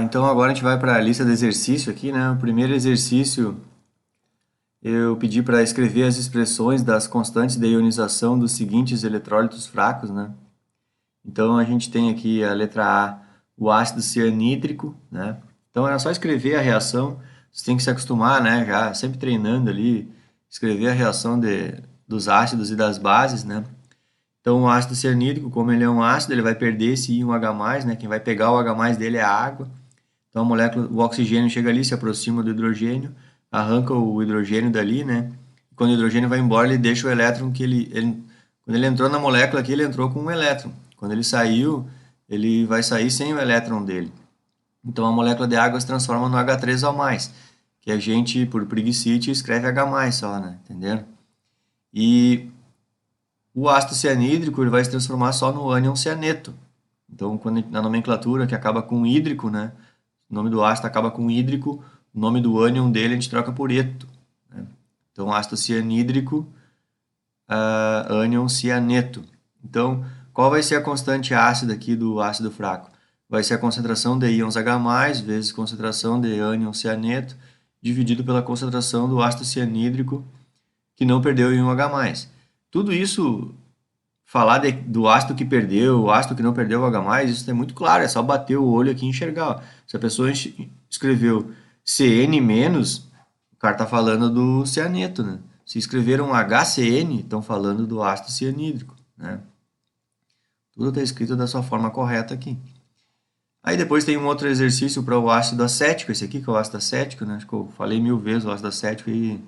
Então agora a gente vai para a lista de exercício aqui, né? O primeiro exercício eu pedi para escrever as expressões das constantes de ionização dos seguintes eletrólitos fracos, né? Então a gente tem aqui a letra A, o ácido cianídrico, né? Então era só escrever a reação, você tem que se acostumar, né? Já sempre treinando ali, escrever a reação dos ácidos e das bases, né? Então o ácido cianídrico, como ele é um ácido, ele vai perder esse I1H+, né? Quem vai pegar o H+ dele é a água. Então a molécula, o oxigênio chega ali, se aproxima do hidrogênio, arranca o hidrogênio dali, né? Quando o hidrogênio vai embora, ele deixa o elétron que quando ele entrou na molécula aqui, ele entrou com um elétron. Quando ele saiu, ele vai sair sem o elétron dele. Então a molécula de água se transforma no H3O+, que a gente, por preguicite, escreve H+ só, né? Entenderam? E o ácido cianídrico ele vai se transformar só no ânion cianeto. Então, na nomenclatura que acaba com hídrico, né? O nome do ácido acaba com hídrico, o nome do ânion dele a gente troca por eto, né? Então, ácido cianídrico, ânion cianeto. Então, qual vai ser a constante ácida aqui do ácido fraco? Vai ser a concentração de íons H+, vezes concentração de ânion cianeto, dividido pela concentração do ácido cianídrico, que não perdeu o íon H+. Tudo isso, falar do ácido que perdeu, o ácido que não perdeu o H+, isso é muito claro, é só bater o olho aqui e enxergar. Ó. Se a pessoa escreveu CN-, o cara está falando do cianeto, né? Se escreveram HCN, estão falando do ácido cianídrico, né? Tudo está escrito da sua forma correta aqui. Aí depois tem um outro exercício para o ácido acético, esse aqui que é o ácido acético, né? Acho que eu falei 1000 vezes o ácido acético e...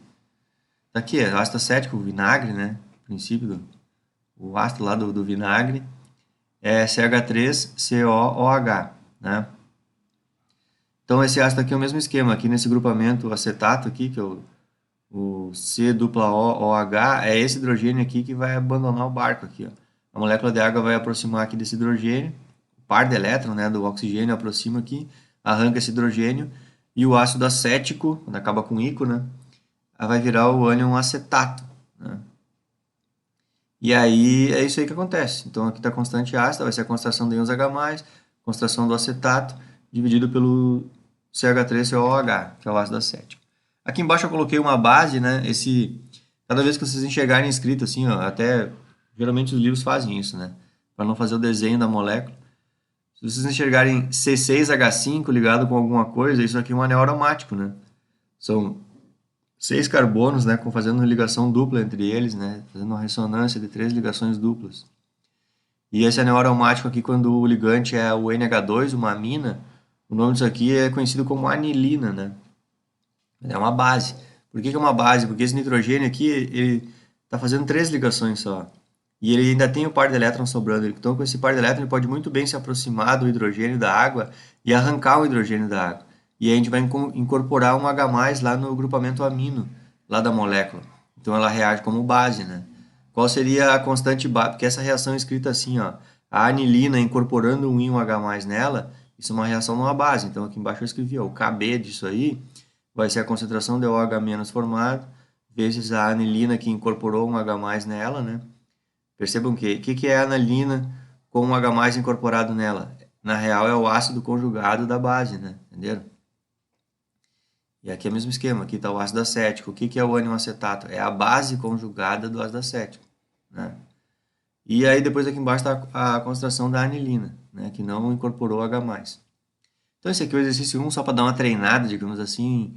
Tá aqui, é o ácido acético, o vinagre, né? O princípio o ácido lá do vinagre é CH3COOH, né? Então esse ácido aqui é o mesmo esquema, aqui nesse grupamento acetato aqui, que é o C-OOH, é esse hidrogênio aqui que vai abandonar o barco aqui, ó. A molécula de água vai aproximar aqui desse hidrogênio, o par de elétron, né, do oxigênio aproxima aqui, arranca esse hidrogênio, e o ácido acético, quando acaba com ico, né, vai virar o ânion acetato, né? E aí é isso aí que acontece. Então aqui está a constante ácida, vai ser a concentração de íons H+, concentração do acetato, dividido pelo CH3COOH, que é o ácido acético. Aqui embaixo eu coloquei uma base, né? Cada vez que vocês enxergarem escrito assim, ó, até geralmente os livros fazem isso, né? Para não fazer o desenho da molécula. Se vocês enxergarem C6H5 ligado com alguma coisa, isso aqui é um anel aromático, né? São 6 carbonos, né, fazendo ligação dupla entre eles, né, fazendo uma ressonância de 3 ligações duplas. E esse anel aromático aqui, quando o ligante é o NH2, uma amina, o nome disso aqui é conhecido como anilina, né? É uma base. Por que que é uma base? Porque esse nitrogênio aqui, ele está fazendo 3 ligações só. E ele ainda tem o par de elétrons sobrando. Então, com esse par de elétrons, ele pode muito bem se aproximar do hidrogênio da água e arrancar o hidrogênio da água. E aí a gente vai incorporar um H+ lá no grupamento amino, lá da molécula. Então, ela reage como base, né? Qual seria a constante base? Porque essa reação é escrita assim, ó. A anilina incorporando um íon H+ nela, isso é uma reação numa base. Então, aqui embaixo eu escrevi, ó, o Kb disso aí vai ser a concentração de OH- formado, vezes a anilina que incorporou um H+ nela, né? Percebam que que é a anilina com um H+ incorporado nela? Na real, é o ácido conjugado da base, né? Entenderam? E aqui é o mesmo esquema, aqui está o ácido acético. O que é o ânion acetato? É a base conjugada do ácido acético, né? E aí depois aqui embaixo está a concentração da anilina, né? Que não incorporou H+. Então esse aqui é o exercício 1, só para dar uma treinada, digamos assim,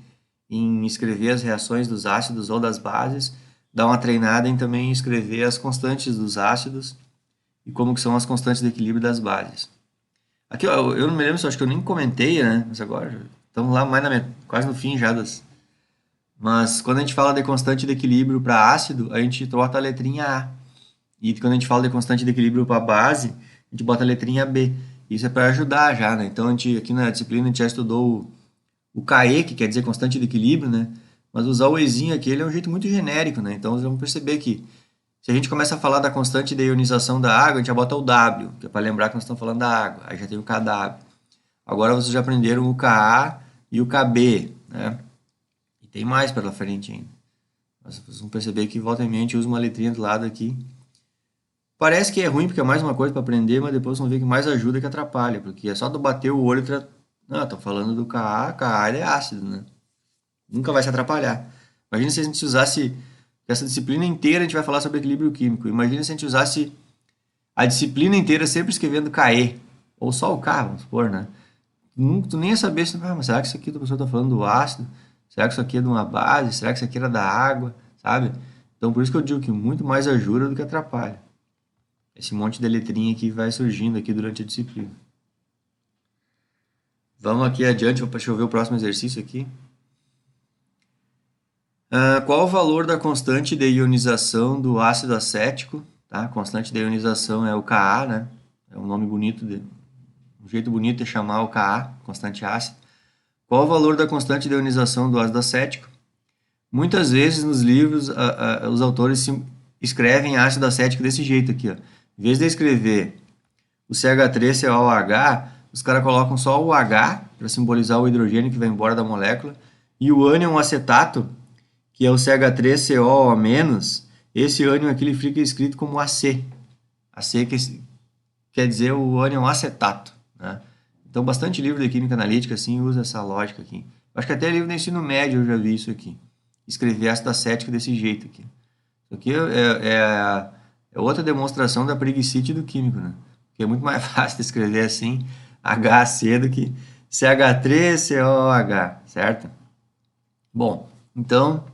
em escrever as reações dos ácidos ou das bases, dar uma treinada em também escrever as constantes dos ácidos e como que são as constantes de equilíbrio das bases. Aqui, ó, eu não me lembro, acho que eu nem comentei, né? Mas agora estamos lá mais quase no fim já das. Mas quando a gente fala de constante de equilíbrio para ácido, a gente trota a letrinha A. E quando a gente fala de constante de equilíbrio para base, a gente bota a letrinha B. Isso é para ajudar já, né? Então, aqui na disciplina, a gente já estudou o KE, que quer dizer constante de equilíbrio, né? Mas usar o Ezinho aqui, ele é um jeito muito genérico, né? Então, vocês vão perceber que se a gente começa a falar da constante de ionização da água, a gente já bota o W, que é para lembrar que nós estamos falando da água. Aí já tem o KW. Agora vocês já aprenderam o Ka e o Kb, né? E tem mais pela frente ainda. Mas vocês vão perceber que volta em mente usa uma letrinha do lado aqui. Parece que é ruim porque é mais uma coisa para aprender, mas depois vão ver que mais ajuda que atrapalha, porque é só tu bater o olho Não, estou falando do Ka ele é ácido, né? Nunca vai se atrapalhar. Imagina se a gente usasse essa disciplina inteira, a gente vai falar sobre equilíbrio químico. Imagina se a gente usasse a disciplina inteira sempre escrevendo Ke, ou só o K, vamos supor, né? Tu nem ia saber se, mas será que isso aqui a pessoa está falando do ácido? Será que isso aqui é de uma base? Será que isso aqui era da água? Sabe? Então, por isso que eu digo que muito mais ajuda do que atrapalha. Esse monte de letrinha aqui vai surgindo aqui durante a disciplina. Vamos aqui adiante, deixa eu ver o próximo exercício aqui. Qual o valor da constante de ionização do ácido acético? Tá? A constante de ionização é o Ka, né? É um nome bonito, um jeito bonito de chamar o Ka, constante ácido. Qual o valor da constante de ionização do ácido acético? Muitas vezes nos livros os autores escrevem ácido acético desse jeito aqui, ó. Em vez de escrever o CH3COOH, os caras colocam só o H para simbolizar o hidrogênio que vai embora da molécula, e o ânion acetato, que é o CH3COO-, esse ânion aqui ele fica escrito como AC. AC quer dizer o ânion acetato, né? Então, bastante livro de química analítica assim usa essa lógica aqui. Acho que até livro do ensino médio eu já vi isso aqui. Escrever ácido acético desse jeito aqui. Isso aqui é outra demonstração da preguicite do químico, né? Porque é muito mais fácil de escrever assim, HC do que CH3COOH, certo? Bom, então,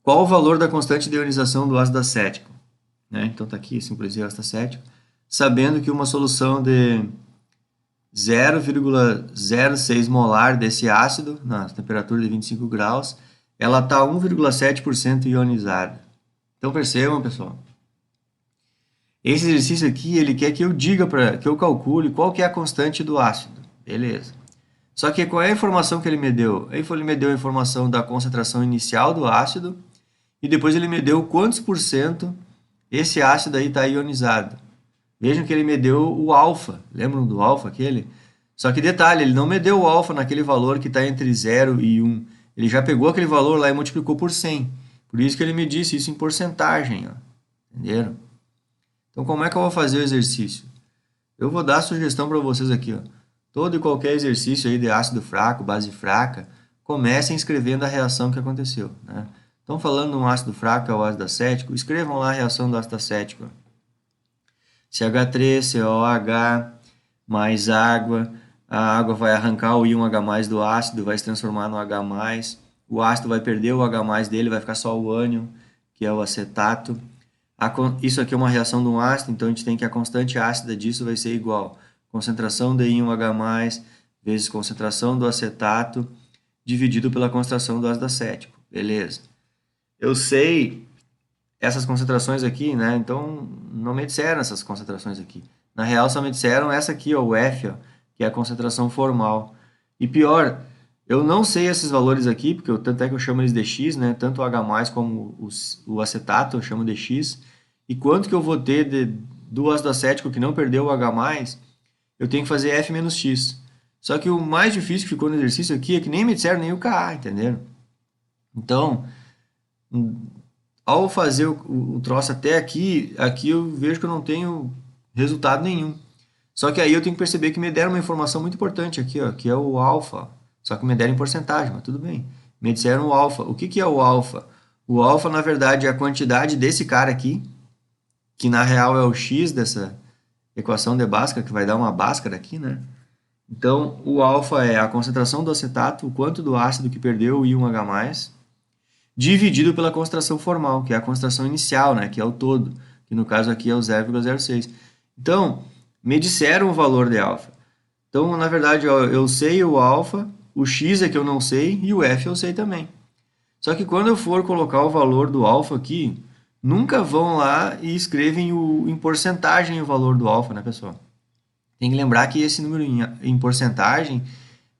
qual o valor da constante de ionização do ácido acético? Né? Então, está aqui, simbolizei o ácido acético. Sabendo que uma solução de 0,06 molar desse ácido, na temperatura de 25 graus, ela está 1,7% ionizada. Então, percebam, pessoal. Esse exercício aqui, ele quer que eu diga, que eu calcule qual que é a constante do ácido. Beleza. Só que qual é a informação que ele me deu? Ele me deu a informação da concentração inicial do ácido e depois ele me deu quantos por cento esse ácido aí está ionizado. Vejam que ele me deu o alfa. Lembram do alfa aquele? Só que detalhe, ele não me deu o alfa naquele valor que está entre 0 e 1. Ele já pegou aquele valor lá e multiplicou por 100. Por isso que ele me disse isso em porcentagem. Ó. Entenderam? Então, como é que eu vou fazer o exercício? Eu vou dar a sugestão para vocês aqui. Ó. Todo e qualquer exercício aí de ácido fraco, base fraca, comecem escrevendo a reação que aconteceu. Né? Então, falando de um ácido fraco, é o ácido acético, escrevam lá a reação do ácido acético. CH3COH mais água. A água vai arrancar o íon H+, do ácido, vai se transformar no H+. O ácido vai perder o H+, dele, vai ficar só o ânion, que é o acetato. Isso aqui é uma reação de um ácido, então a gente tem que a constante ácida disso vai ser igual. Concentração de íon H+, vezes concentração do acetato, dividido pela concentração do ácido acético. Beleza. Eu sei essas concentrações aqui, né? Então, não me disseram essas concentrações aqui. Na real, só me disseram essa aqui, ó, o F, ó, que é a concentração formal. E pior, eu não sei esses valores aqui, porque tanto é que eu chamo eles de X, né? Tanto o H+, como o acetato eu chamo de X. E quanto que eu vou ter do ácido acético que não perdeu o H+, eu tenho que fazer F menos X. Só que o mais difícil que ficou no exercício aqui é que nem me disseram nem o Ka, entenderam? Então, ao fazer o troço até aqui eu vejo que eu não tenho resultado nenhum. Só que aí eu tenho que perceber que me deram uma informação muito importante aqui, ó, que é o alfa. Só que me deram em porcentagem, mas tudo bem. Me disseram o alfa. O que é o alfa? O alfa, na verdade, é a quantidade desse cara aqui, que na real é o x dessa equação de Bhaskara, que vai dar uma Bhaskara aqui, né? Então, o alfa é a concentração do acetato, o quanto do ácido que perdeu o íon H+, dividido pela concentração formal, que é a concentração inicial, né? Que é o todo, que no caso aqui é o 0,06. Então, me disseram o valor de alfa. Então, na verdade, ó, eu sei o alfa, o x é que eu não sei e o f eu sei também. Só que quando eu for colocar o valor do alfa aqui, nunca vão lá e escrevem em porcentagem o valor do alfa, né, pessoal? Tem que lembrar que esse número em porcentagem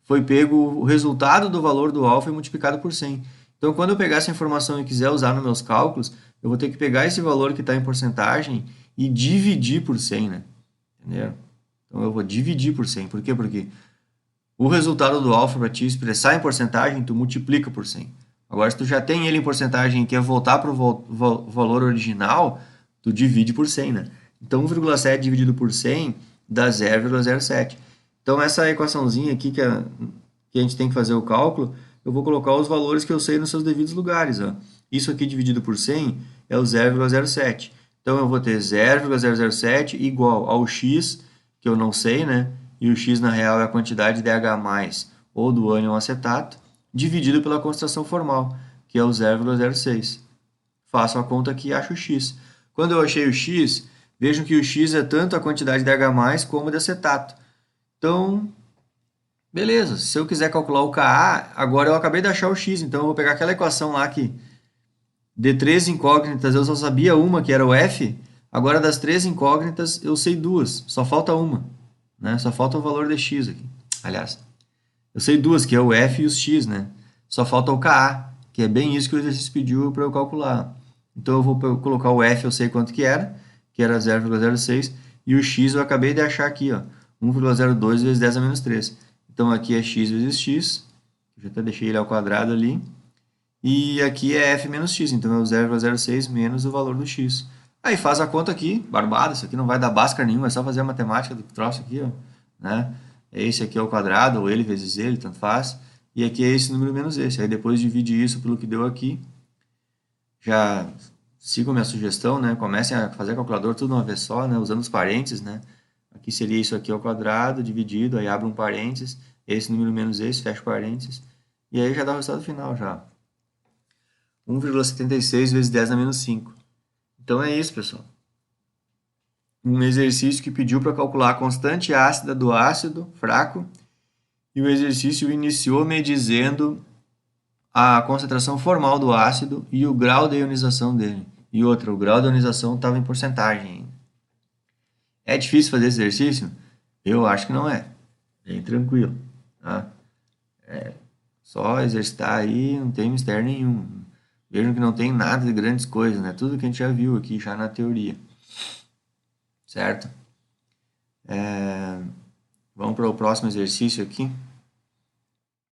foi pego o resultado do valor do alfa e multiplicado por 100. Então, quando eu pegar essa informação e quiser usar nos meus cálculos, eu vou ter que pegar esse valor que está em porcentagem e dividir por 100, né? Entendeu? Então, eu vou dividir por 100. Por quê? Porque o resultado do alfa para te expressar em porcentagem, tu multiplica por 100. Agora, se tu já tem ele em porcentagem e quer voltar para o valor original, tu divide por 100, né? Então, 1,7 dividido por 100 dá 0,07. Então, essa equaçãozinha aqui que a gente tem que fazer o cálculo, eu vou colocar os valores que eu sei nos seus devidos lugares. Ó. Isso aqui dividido por 100 é o 0,07. Então, eu vou ter 0,007 igual ao x, que eu não sei, né? E o x, na real, é a quantidade de H+, ou do ânion acetato, dividido pela concentração formal, que é o 0,06. Faço a conta aqui e acho o x. Quando eu achei o x, vejam que o x é tanto a quantidade de H+, como de acetato. Então, beleza. Se eu quiser calcular o Ka, agora eu acabei de achar o x, então eu vou pegar aquela equação lá que de três incógnitas eu só sabia uma, que era o f. Agora das três incógnitas eu sei duas, só falta uma, né? Só falta o valor de x aqui. Aliás, eu sei duas, que é o f e os x, né? Só falta o Ka, que é bem isso que o exercício pediu para eu calcular. Então eu vou colocar o f, eu sei quanto que era 0,06, e o x eu acabei de achar aqui, ó, 1,02 vezes 10 a menos 3. Então aqui é x vezes x, já até deixei ele ao quadrado ali, e aqui é f menos x, então é o 0,06 menos o valor do x. Aí faz a conta aqui, barbada, isso aqui não vai dar Bhaskara nenhuma, é só fazer a matemática do troço aqui, ó, né? Esse aqui é o quadrado, ou ele vezes ele, tanto faz. E aqui é esse número menos esse. Aí depois divide isso pelo que deu aqui. Já sigam minha sugestão, né? Comecem a fazer calculador tudo uma vez só, né? Usando os parênteses, né? Aqui seria isso aqui ao quadrado, dividido, aí abre um parênteses, esse número menos esse, fecha o parênteses. E aí já dá o resultado final já. 1,76 vezes 10 a menos 5. Então é isso, pessoal. Um exercício que pediu para calcular a constante ácida do ácido fraco, e o exercício iniciou me dizendo a concentração formal do ácido e o grau de ionização dele. E outra, o grau de ionização estava em porcentagem ainda. É difícil fazer esse exercício? Eu acho que não é. Bem tranquilo. Tá? Só exercitar aí, não tem mistério nenhum. Vejam que não tem nada de grandes coisas, né? Tudo que a gente já viu aqui, já na teoria. Certo? Vamos para o próximo exercício aqui.